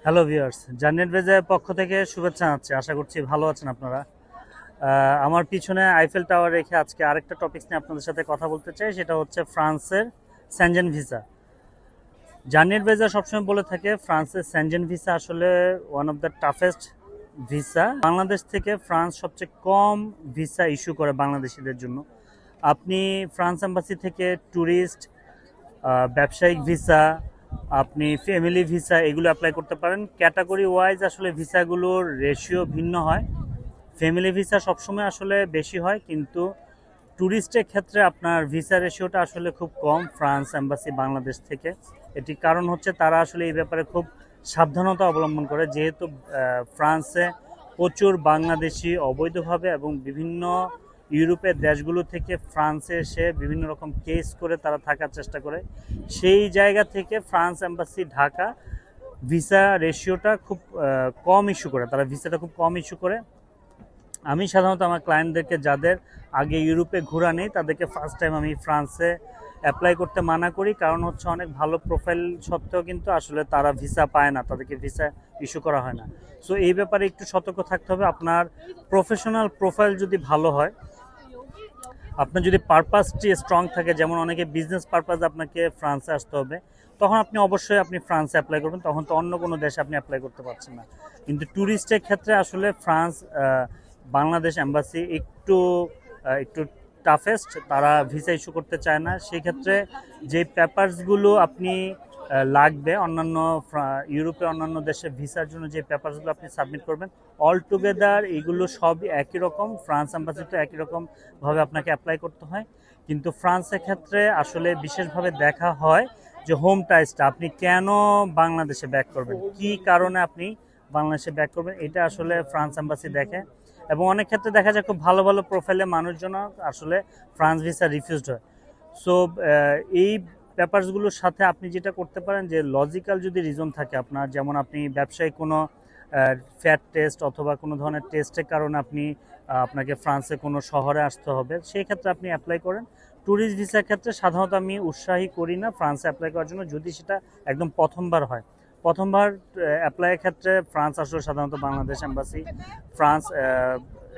Hello viewers, journey adviser পক্ষ থেকে শুভেচ্ছা জানাচ্ছি। আশা করছি ভালো আছেন আপনারা। আমার পিছনে আইফেল টাওয়ার রেখে আজকে আরেকটা টপিকস নিয়ে আপনাদের সাথে কথা বলতে চাই, সেটা হচ্ছে ফ্রান্সের সেনজেন ভিসা। জার্নি অ্যাডভাইজার সবসময় বলে থাকে ফ্রান্সের সেনজেন ভিসা আসলে one of the toughest visa. Bangladesh থেকে ফ্রান্স সবচেয়ে কম ভিসা ইস্যু করে বাংলাদেশিদের জন্য। আপনি ফ্রান্স এম্বাসি থেকে ট্যুরিস্ট, ব্যবসায়িক ভিসা, আপনি ফ্যামিলি ভিসা এগুলো অ্যাপ্লাই করতে পারেন। ক্যাটাগরি ওয়াইজ আসলে ভিসাগুলোর রেশিও ভিন্ন হয়। ফ্যামিলি ভিসা সবসময় আসলে বেশি হয়, কিন্তু ট্যুরিস্টের ক্ষেত্রে আপনার ভিসা রেশিওটা আসলে খুব কম ফ্রান্স এম্বাসি বাংলাদেশ থেকে। এটির কারণ হচ্ছে তারা আসলে এই ব্যাপারে খুব সাবধানতা অবলম্বন করে, যেহেতু ফ্রান্সে প্রচুর বাংলাদেশি অবৈধভাবে এবং বিভিন্ন ইউরোপের দেশগুলো থেকে ফ্রান্সে এসে বিভিন্ন রকম কেস করে তারা থাকার চেষ্টা করে। সেই জায়গা থেকে ফ্রান্স এম্বাসি ঢাকা ভিসা রেশিওটা খুব কম ইস্যু করে, তারা ভিসাটা খুব কম ইস্যু করে। আমি সাধারণত আমার ক্লায়েন্টদেরকে যাদের আগে ইউরোপে ঘোরা নেই তাদেরকে ফার্স্ট টাইম আমি ফ্রান্সে অ্যাপ্লাই করতে মানা করি, কারণ হচ্ছে অনেক ভালো প্রোফাইল সত্ত্বেও কিন্তু আসলে তারা ভিসা পায় না, তাদেরকে ভিসা ইস্যু করা হয় না। সো এই ব্যাপারে একটু সতর্ক থাকতে হবে। আপনার প্রফেশনাল প্রোফাইল যদি ভালো হয়, আপনার যদি পারপাসটি স্ট্রং থাকে, যেমন অনেকে বিজনেস পারপাস আপনাকে ফ্রান্সে আসতে হবে, তখন আপনি অবশ্যই আপনি ফ্রান্সে অ্যাপ্লাই করবেন, তখন তো অন্য কোনো দেশে আপনি অ্যাপ্লাই করতে পারছেন না। কিন্তু ট্যুরিস্টের ক্ষেত্রে আসলে ফ্রান্স বাংলাদেশ এম্বাসি একটু একটু টাফেস্ট, তারা ভিসা ইস্যু করতে চায় না। সেই ক্ষেত্রে যে পেপারসগুলো আপনি লাগবে অন্যান্য ইউরোপে অন্যান্য দেশে ভিসার জন্য যে পেপারসগুলো আপনি সাবমিট করবেন, অল টুগেদার এগুলো সব একই রকম। ফ্রান্স এম্বাসিতে একই রকমভাবে আপনাকে অ্যাপ্লাই করতে হয়, কিন্তু ফ্রান্সের ক্ষেত্রে আসলে বিশেষভাবে দেখা হয় যে হোম টাইসটা আপনি কেন বাংলাদেশে ব্যাক করবেন, কি কারণে আপনি বাংলাদেশে ব্যাক করবেন, এটা আসলে ফ্রান্স এম্বাসি দেখে। এবং অনেক ক্ষেত্রে দেখা যায় খুব ভালো ভালো প্রোফাইলে মানুষজন আসলে ফ্রান্স ভিসা রিফিউজড হয়। সো এই পেপারসগুলোর সাথে আপনি যেটা করতে পারেন যে লজিক্যাল যদি রিজন থাকে আপনার, যেমন আপনি ব্যবসায়িক কোনো ফ্যাট টেস্ট অথবা কোনো ধরনের টেস্টের কারণে আপনি আপনাকে ফ্রান্সে কোনো শহরে আসতে হবে, সেই ক্ষেত্রে আপনি অ্যাপ্লাই করেন। ট্যুরিস্ট ভিসার ক্ষেত্রে সাধারণত আমি উৎসাহী করি না ফ্রান্সে অ্যাপ্লাই করার জন্য, যদি সেটা একদম প্রথমবার হয়। প্রথমবার অ্যাপ্লাইয়ের ক্ষেত্রে ফ্রান্স আসলে সাধারণত বাংলাদেশ এম্বাসি ফ্রান্স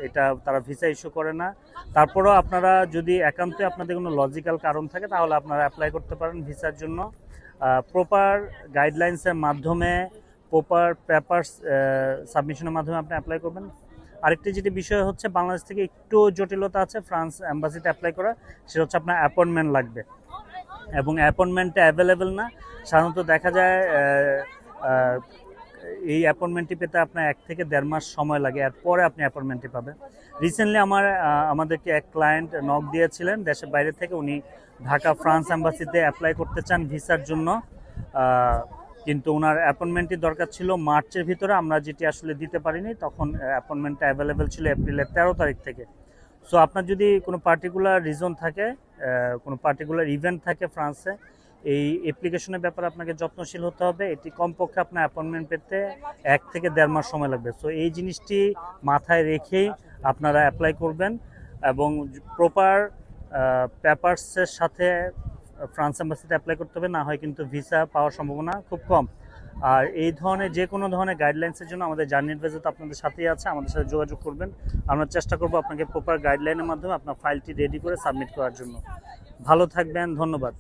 এটা তারা ভিসা ইস্যু করে না। তারপরেও আপনারা যদি একান্তই আপনাদের কোনো লজিক্যাল কারণ থাকে তাহলে আপনারা অ্যাপ্লাই করতে পারেন ভিসার জন্য। প্রপার গাইডলাইন্সের মাধ্যমে, প্রপার পেপারস সাবমিশনের মাধ্যমে আপনি অ্যাপ্লাই করবেন। আরেকটি যেটি বিষয় হচ্ছে বাংলাদেশ থেকে একটু জটিলতা আছে ফ্রান্স এম্বাসিতে অ্যাপ্লাই করা, সেটা হচ্ছে আপনার অ্যাপয়েন্টমেন্ট লাগবে, এবং অ্যাপয়েন্টমেন্টটা অ্যাভেলেবেল না। সাধারণত দেখা যায় এই অ্যাপয়েন্টমেন্টটি পেতে আপনার 1 থেকে 1.5 মাস সময় লাগে, এরপরে আপনি অ্যাপয়েন্টমেন্টটি পাবেন। রিসেন্টলি আমাদেরকে এক ক্লায়েন্ট নক দিয়েছিলেন দেশের বাইরে থেকে, উনি ঢাকা ফ্রান্স এম্বাসিতে অ্যাপ্লাই করতে চান ভিসার জন্য, কিন্তু ওনার অ্যাপয়েন্টমেন্টটি দরকার ছিল মার্চের ভিতরে, আমরা যেটি আসলে দিতে পারিনি। তখন অ্যাপয়েন্টমেন্টটা অ্যাভেলেবেল ছিল এপ্রিলের 13 তারিখ থেকে। সো আপনার যদি কোনো পার্টিকুলার রিজন থাকে, কোনো পার্টিকুলার ইভেন্ট থাকে ফ্রান্সে, এই অ্যাপ্লিকেশনের ব্যাপারে আপনাকে যত্নশীল হতে হবে। এটি কমপক্ষে আপনার অ্যাপয়েন্টমেন্ট পেতে 1 থেকে 1.5 মাস সময় লাগবে। সো এই জিনিসটি মাথায় রেখেই আপনারা অ্যাপ্লাই করবেন, এবং প্রপার পেপারসের সাথে ফ্রান্স এম্বাসিতে অ্যাপ্লাই করতে হবে, না হয় কিন্তু ভিসা পাওয়ার সম্ভাবনা খুব কম। আর এই ধরনের যে কোনো ধরনের গাইডলাইন্সের জন্য আমাদের জার্নি অ্যাডভাইজার তো আপনাদের সাথেই আছে, আমাদের সাথে যোগাযোগ করবেন। আমরা চেষ্টা করব আপনাকে প্রপার গাইডলাইনের মাধ্যমে আপনার ফাইলটি রেডি করে সাবমিট করার জন্য। ভালো থাকবেন, ধন্যবাদ।